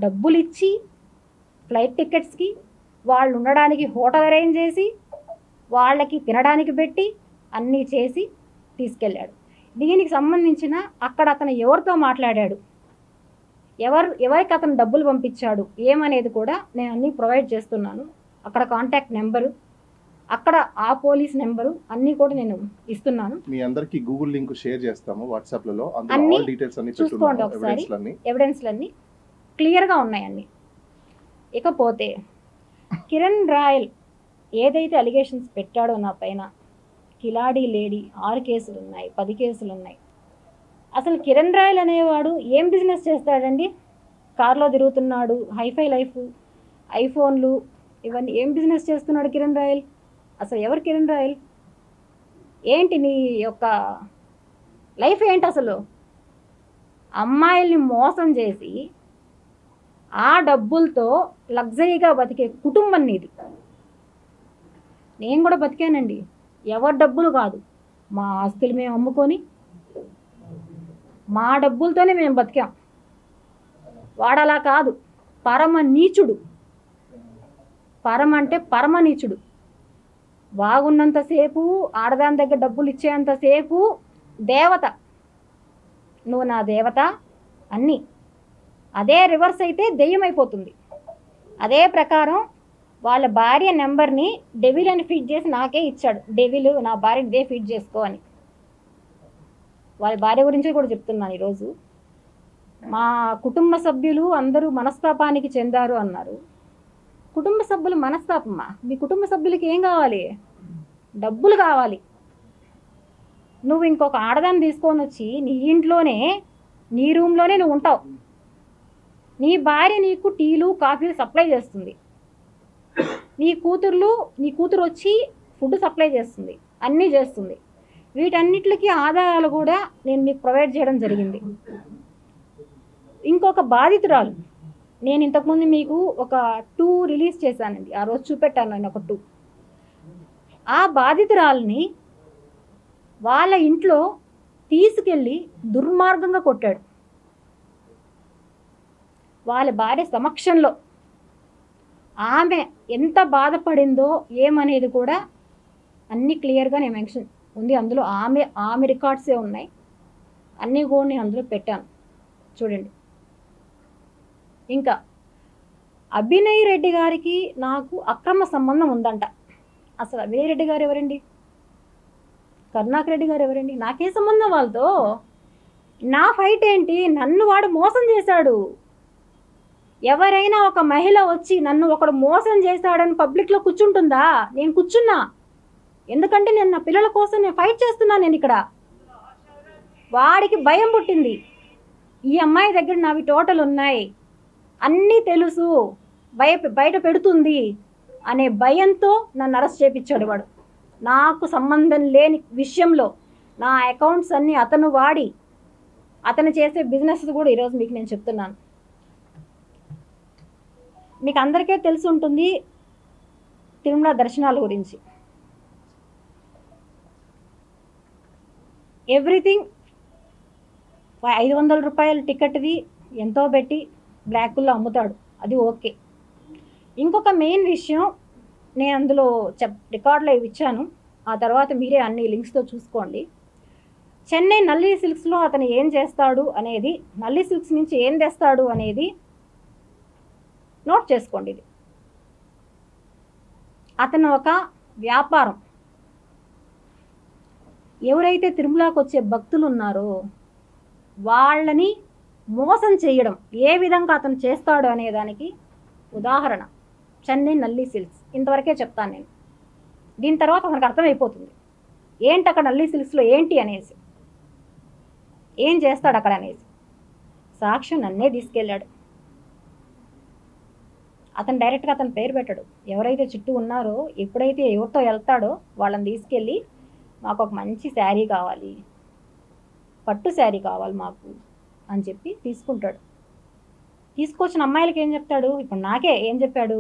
డబ్బులు ఇచ్చి ఫ్లైట్ టికెట్స్కి, వాళ్ళు ఉండడానికి హోటల్ అరేంజ్ చేసి, వాళ్ళకి తినడానికి పెట్టి అన్నీ చేసి తీసుకెళ్ళాడు. దీనికి సంబంధించిన అక్కడ అతను ఎవరితో మాట్లాడాడు, ఎవరికి అతను డబ్బులు పంపించాడు ఏమనేది కూడా నేను అన్నీ ప్రొవైడ్ చేస్తున్నాను. అక్కడ కాంటాక్ట్ నెంబరు, అక్కడ ఆ పోలీస్ నెంబరు అన్నీ కూడా నేను ఇస్తున్నాను. మీ అందరికి గూగుల్ లింక్ షేర్ చేస్తాము వాట్సాప్లలో. అన్ని చూసుకోండి ఒకసారి, ఎవిడెన్స్లన్నీ క్లియర్గా ఉన్నాయి అన్నీ. ఇకపోతే కిరణ్ రాయల్ ఏదైతే అలిగేషన్స్ పెట్టాడో నా పైన, కిలాడీ లేడీ 6 కేసులు ఉన్నాయి, 10 కేసులు ఉన్నాయి. అసలు కిరణ్ రాయల్ అనేవాడు ఏం బిజినెస్ చేస్తాడండి? కార్లో తిరుగుతున్నాడు, హైఫై లైఫ్, ఐఫోన్లు, ఇవన్నీ ఏం బిజినెస్ చేస్తున్నాడు కిరణ్ రాయల్? అసలు ఎవరు కిరణ్ రాయల్? ఏంటి నీ యొక్క లైఫ్ ఏంటి అసలు? అమ్మాయిల్ని మోసం చేసి ఆ డబ్బులతో లగ్జరీగా బతికే కుటుంబం నీది. నేను కూడా బతికానండి, ఎవరి డబ్బులు కాదు, మా ఆస్తులు మేము అమ్ముకొని మా డబ్బులతోనే మేము బతికాం. వాడలా కాదు, పరమ నీచుడు, అంటే పరమ నీచుడు. బాగున్నంతసేపు, ఆడదాని దగ్గర డబ్బులు ఇచ్చేంతసేపు దేవత, నువ్వు నా దేవత అన్నీ. అదే రివర్స్ అయితే దెయ్యం అయిపోతుంది. అదే ప్రకారం వాళ్ళ భార్య నెంబర్ని డెవిల్ అని ఫీడ్ చేసి నాకే ఇచ్చాడు. డెవిల్ నా భార్య ఇదే ఫీడ్ చేసుకో అని. వాళ్ళ భార్య గురించి కూడా చెప్తున్నాను ఈరోజు. మా కుటుంబ సభ్యులు అందరూ మనస్తాపానికి చెందారు అన్నారు. కుటుంబ సభ్యులు మనస్తాపమా? మీ కుటుంబ సభ్యులకి ఏం కావాలి? డబ్బులు కావాలి. నువ్వు ఇంకొక ఆడదాన్ని తీసుకొని వచ్చి నీ ఇంట్లోనే, నీ రూమ్లోనే నువ్వు ఉంటావు. నీ భార్య నీకు టీలు కాఫీలు సప్లై చేస్తుంది, నీ కూతురు వచ్చి ఫుడ్ సప్లై చేస్తుంది, అన్నీ చేస్తుంది. వీటన్నిటికీ ఆధారాలు కూడా నేను మీకు ప్రొవైడ్ చేయడం జరిగింది. ఇంకొక బాధితురాలు, నేను ఇంతకుముందు మీకు ఒక 2 రిలీజ్ చేశానండి, ఆ రోజు చూపెట్టాను నేను ఒక 2. ఆ బాధితురాలని వాళ్ళ ఇంట్లో తీసుకెళ్ళి దుర్మార్గంగా కొట్టాడు. వాళ్ళ భార్య సమక్షంలో. ఆమె ఎంత బాధపడిందో ఏమనేది కూడా అన్నీ క్లియర్గా నేను మెన్షన్ ఉంది అందులో. ఆమె రికార్డ్సే ఉన్నాయి, అన్నీ కూడా నేను అందులో పెట్టాను, చూడండి. ఇంకా అభినయ్ రెడ్డి గారికి నాకు అక్రమ సంబంధం ఉందంట. అసలు అభినయ్ రెడ్డి గారు ఎవరండి? కరుణాకర్ రెడ్డి గారు ఎవరండి? నాకే సంబంధం వాళ్ళతో? నా ఫైట్ ఏంటి? నన్ను వాడు మోసం చేశాడు. ఎవరైనా ఒక మహిళ వచ్చి నన్ను ఒకడు మోసం చేశాడని పబ్లిక్లో కూర్చుంటుందా? నేను కూర్చున్నా, ఎందుకంటే నేను నా పిల్లల కోసం నేను ఫైట్ చేస్తున్నాను. నేను ఇక్కడ వాడికి భయం పుట్టింది, ఈ అమ్మాయి దగ్గర నావి టోటల్ ఉన్నాయి, అన్నీ తెలుసు, బయట పెడుతుంది అనే భయంతో నన్ను అరెస్ట్ చేయించాడు వాడు. నాకు సంబంధం లేని విషయంలో నా అకౌంట్స్ అన్నీ అతను వాడి, అతను చేసే బిజినెస్ కూడా ఈరోజు మీకు నేను చెప్తున్నాను. మీకు అందరికీ తెలిసి ఉంటుంది తిరుమల దర్శనాల గురించి. ఎవ్రీథింగ్ 500 రూపాయల టికెట్ది ఎంతో పెట్టి బ్లాక్లో అమ్ముతాడు, అది ఓకే. ఇంకొక మెయిన్ విషయం నేను అందులో రికార్డులో ఇచ్చాను, ఆ తర్వాత మీరే అన్ని లింక్స్తో చూసుకోండి. చెన్నై నల్లి సిల్క్స్లో అతను ఏం చేస్తాడు అనేది, నల్లి సిల్క్స్ నుంచి ఏం తెస్తాడు అనేది నోట్ చేసుకోండి. ఇది అతను ఒక వ్యాపారం. ఎవరైతే తిరుమలకు వచ్చే భక్తులు ఉన్నారో వాళ్ళని మోసం చేయడం ఏ విధంగా అతను చేస్తాడు అనేదానికి ఉదాహరణ చెన్నై నల్లి సిల్క్స్. ఇంతవరకే చెప్తాను నేను, దీని తర్వాత మనకు అర్థమైపోతుంది ఏంటి అక్కడ నల్లి సిల్క్స్లో ఏంటి అనేసి, ఏం చేస్తాడు అక్కడ అనేసి. సాక్షి నన్నే తీసుకెళ్ళాడు. అతను డైరెక్ట్గా అతను పేరు పెట్టాడు. ఎవరైతే చుట్టూ ఉన్నారో, ఎప్పుడైతే ఎవరితో వెళ్తాడో వాళ్ళని తీసుకెళ్ళి మాకు ఒక మంచి శారీ కావాలి, పట్టు శారీ కావాలి మాకు అని చెప్పి తీసుకుంటాడు. తీసుకొచ్చిన అమ్మాయిలకి ఏం చెప్తాడు? ఇప్పుడు నాకే ఏం చెప్పాడు,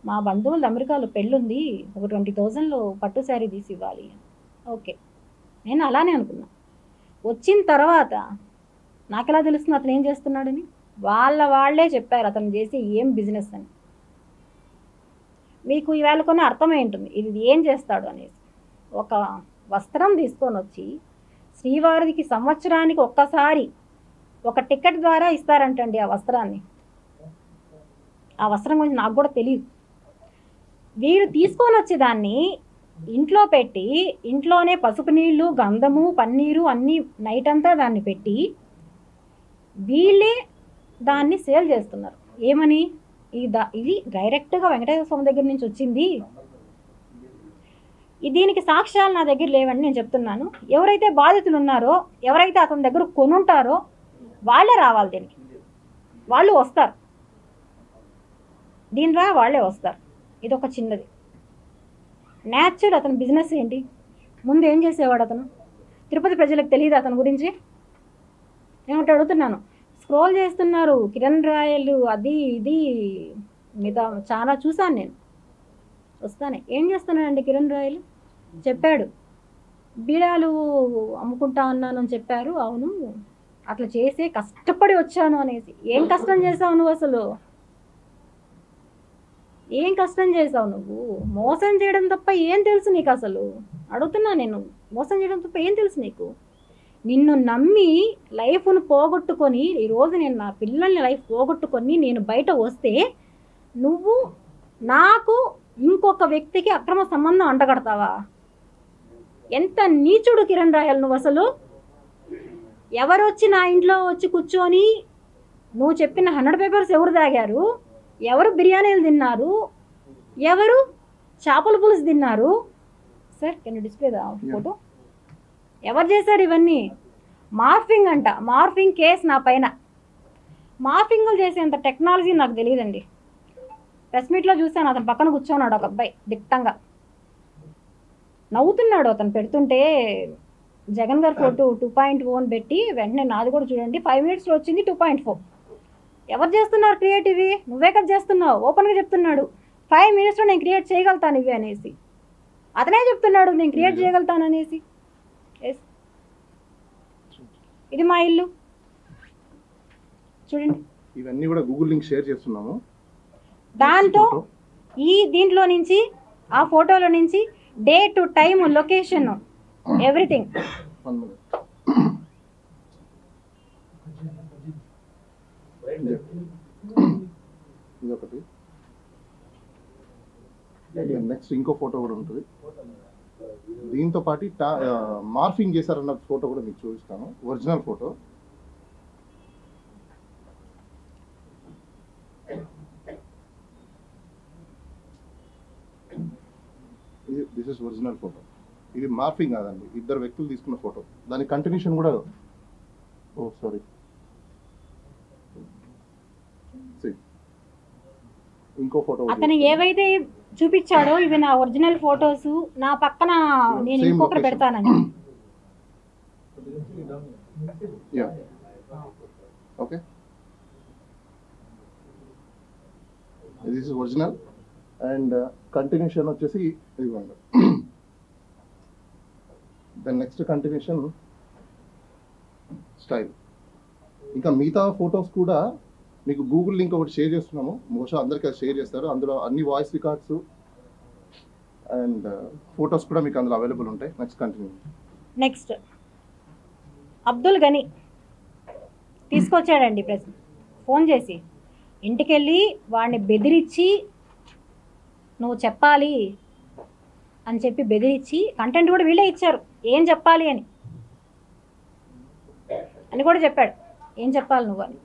మా బంధువులు అమెరికాలో పెళ్ళుంది, ఒక 20,000లో పట్టు శారీ తీసి ఇవ్వాలి. ఓకే, నేను అలానే అనుకున్నా. వచ్చిన తర్వాత నాకెలా తెలుస్తుంది అతను ఏం చేస్తున్నాడని? వాళ్ళే చెప్పారు అతను చేసి ఏం బిజినెస్ అని. మీకు ఈవేళ కొన్ని అర్థమై ఉంటుంది ఇది ఏం చేస్తాడు అనేసి. ఒక వస్త్రం తీసుకొని వచ్చి శ్రీవారికి సంవత్సరానికి ఒక్కసారి ఒక టికెట్ ద్వారా ఇస్తారంటండి ఆ వస్త్రాన్ని. ఆ వస్త్రం గురించి నాకు కూడా తెలియదు. వీడు తీసుకొని వచ్చి దాన్ని ఇంట్లో పెట్టి ఇంట్లోనే పసుపు నీళ్ళు, గంధము, పన్నీరు అన్నీ నైట్ అంతా దాన్ని పెట్టి వీళ్ళే దాన్ని సేల్ చేస్తున్నారు. ఏమని? ఇది డైరెక్ట్గా వెంకటేశ్వర స్వామి దగ్గర నుంచి వచ్చింది. దీనికి సాక్ష్యాలు నా దగ్గర లేవని నేను చెప్తున్నాను. ఎవరైతే బాధితులు ఉన్నారో, ఎవరైతే అతని దగ్గర కొనుంటారో వాళ్ళే రావాలి. దీనికి వాళ్ళు వస్తారు, దీని ద్వారా వాళ్ళే వస్తారు. ఇది ఒక చిన్నది. న్యాచురల్ అతని బిజినెస్ ఏంటి? ముందు ఏం చేసేవాడు అతను? తిరుపతి ప్రజలకు తెలియదు అతని గురించి? నేను ఒకటి అడుగుతున్నాను. స్క్రోల్ చేస్తున్నారు కిరణ్ రాయలు, అది ఇది మిగతా చాలా చూశాను నేను. వస్తానే ఏం చేస్తున్నాడండి కిరణ్ రాయలు? చెప్పాడు బీడాలు అమ్ముకుంటా ఉన్నాను అని చెప్పారు. అవును, అట్లా చేసే కష్టపడి వచ్చాను అనేసి. ఏం కష్టం చేసావు నువ్వు అసలు? ఏం కష్టం చేసావు నువ్వు? మోసం చేయడం తప్ప ఏం తెలుసు నీకు అసలు? అడుగుతున్నా నేను. మోసం చేయడం తప్ప ఏం తెలుసు నీకు? నిన్ను నమ్మి లైఫ్ను పోగొట్టుకొని, ఈరోజు నేను నా పిల్లల్ని లైఫ్ పోగొట్టుకొని నేను బయట వస్తే నువ్వు నాకు ఇంకొక వ్యక్తికి అక్రమ సంబంధం అంటగడతావా? ఎంత నీచుడు కిరణ్ రాయల్ నువ్వు అసలు! ఎవరొచ్చి నా ఇంట్లో వచ్చి కూర్చొని నువ్వు చెప్పిన 100 పేపర్స్ ఎవరు తాగారు? ఎవరు బిర్యానీలు తిన్నారు? ఎవరు చేపల పులుసు తిన్నారు? Sir can you display the photo? ఎవరు చేశారు ఇవన్నీ? మార్ఫింగ్ అంట. మార్ఫింగ్ కేసు నా పైన. మార్ఫింగ్లు చేసేంత టెక్నాలజీ నాకు తెలియదండి. ప్రెస్ మీట్లో చూశాను, అతను పక్కన కూర్చోన్నాడు ఒక అబ్బాయి దిట్టంగా నవ్వుతున్నాడు. అతను పెడుతుంటే జగన్ గారు ఫోటో 2.1 పెట్టి వెంటనే నాది కూడా చూడండి 5 minutesలో వచ్చింది 2.4. ఎవరు చేస్తున్నారు క్రియేటివ్? నువ్వే కదా చేస్తున్నావు. ఓపెన్గా చెప్తున్నాడు 5 minutesలో నేను క్రియేట్ చేయగలుగుతాను ఇవి అనేసి. అతనే చెప్తున్నాడు నేను క్రియేట్ చేయగలుగుతాను అనేసి. ఎస్, ఇది మా ఇల్లు చూడండి. ఇవన్నీ కూడా గూగుల్ లింక్ షేర్ చేస్తున్నాము. దాంతో దీంట్లో నుంచి ఆ ఫోటోలో నుంచి day to time, location, everything. ఇదొకటి. నెక్స్ట్ ఇంకో ఫోటో కూడా ఉంటుంది. దీంతో పాటు మార్ఫింగ్ చేశారన్న ఫోటో కూడా మీకు చూపిస్తాను. Original photo. This is original photo. ఇది మార్ఫింగ్ కాదండి, ఇద్దరు వ్యక్తులు తీసుకున్న ఫోటో. దాని కంటిన్యూషన్ కూడా. ఓ సారీ, ఇంకో ఫోటో. అతను ఏవైతే చూపించాడో ఇవి నా ఒరిజినల్ ఫోటోస్. నా పక్కన నేను ఇంకొకటి పెడతానని. Okay, this is original. And continuation వచ్చేసి ఇవ్వండి. దాని నెక్స్ట్ కంటిన్యూషన్ స్టైల్. ఇంకా మిగతా ఫొటోస్ కూడా మీకు గూగుల్ లింక్ ఒకటి షేర్ చేస్తున్నాము. బహుశా అందరికీ అది షేర్ చేస్తారు. అందులో అన్ని వాయిస్ రికార్డ్స్ అండ్ ఫొటోస్ కూడా మీకు అందులో అవైలబుల్ ఉంటాయి. Next continue. నెక్స్ట్ అబ్దుల్ గని తీసుకొచ్చాడండి ఫోన్ చేసి. ఇంటికి వెళ్ళి వాడిని బెదిరించి నువ్వు చెప్పాలి అని చెప్పి బెదిరించి, కంటెంట్ కూడా వీళ్ళే ఇచ్చారు ఏం చెప్పాలి అని కూడా చెప్పాడు. ఏం చెప్పాలి నువ్వు అని.